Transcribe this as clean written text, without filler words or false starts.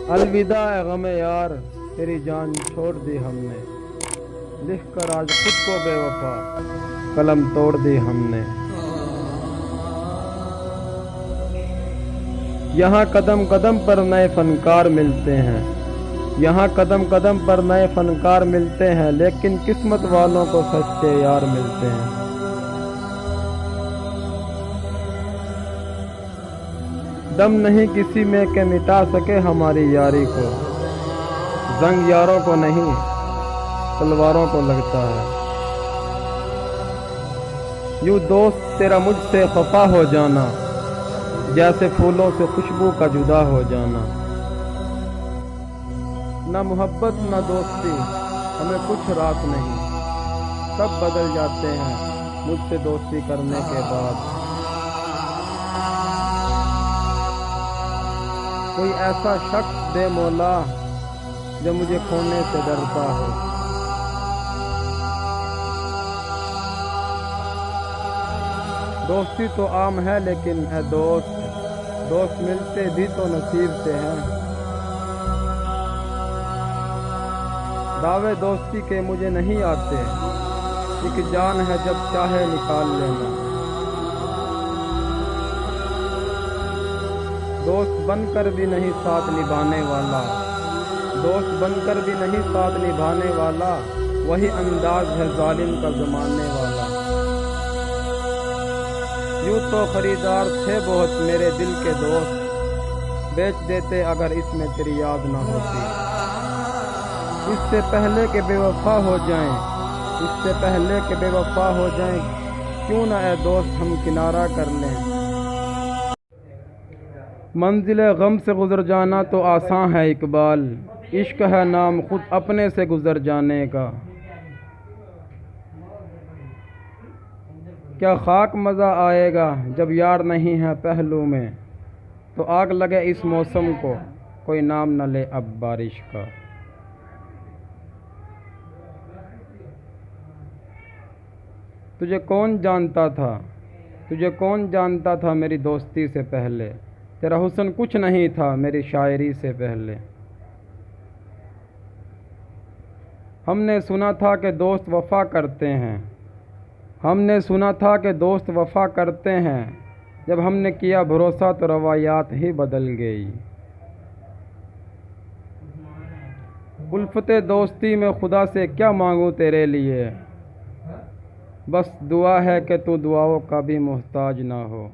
الوداع اے غم یار، تیری جان چھوڑ دی ہم نے، لکھ کر آج خود کو بے وفا قلم توڑ دی ہم نے۔ یہاں قدم قدم پر نئے فنکار ملتے ہیں، یہاں قدم قدم پر نئے فنکار ملتے ہیں، لیکن قسمت والوں کو سچے یار ملتے ہیں۔ دم نہیں کسی میں کہ مٹا سکے ہماری یاری کو، زنگ یاروں کو نہیں تلواروں کو لگتا ہے۔ یوں دوست تیرا مجھ سے خفا ہو جانا، جیسے پھولوں سے خوشبو کا جدا ہو جانا۔ نہ محبت نہ دوستی ہمیں کچھ راس نہیں، سب بدل جاتے ہیں مجھ سے دوستی کرنے کے بعد۔ کوئی ایسا شخص دے مولا جو مجھے کھونے سے ڈرتا ہو۔ دوستی تو عام ہے لیکن اے دوست، دوست ملتے بھی تو نصیب سے ہیں۔ دعوے دوستی کے مجھے نہیں آتے، ایک جان ہے جب چاہے نکال لینا۔ دوست بن کر بھی نہیں ساتھ نبھانے والا، دوست بن کر بھی نہیں ساتھ نبھانے والا، وہی انداز ہے ظالم کا زمانے والا۔ یوں تو خریدار تھے بہت میرے دل کے دوست، بیچ دیتے اگر اس میں تیری یاد نہ ہوتی۔ اس سے پہلے کہ بے وفا ہو جائیں، اس سے پہلے کہ بے وفا ہو جائیں، کیوں نہ اے دوست ہم کنارہ کر لیں۔ منزل غم سے گزر جانا تو آسان ہے اقبال، عشق ہے نام خود اپنے سے گزر جانے کا۔ کیا خاک مزہ آئے گا جب یار نہیں ہے پہلو میں، تو آگ لگے اس موسم کو کوئی نام نہ لے اب بارش کا۔ تجھے کون جانتا تھا، تجھے کون جانتا تھا میری دوستی سے پہلے، تیرا حسن کچھ نہیں تھا میری شاعری سے پہلے۔ ہم نے سنا تھا کہ دوست وفا کرتے ہیں، ہم نے سنا تھا کہ دوست وفا کرتے ہیں، جب ہم نے کیا بھروسہ تو روایات ہی بدل گئی۔ الفت دوستی میں خدا سے کیا مانگوں تیرے لیے، بس دعا ہے کہ تو دعاؤں کا بھی محتاج نہ ہو۔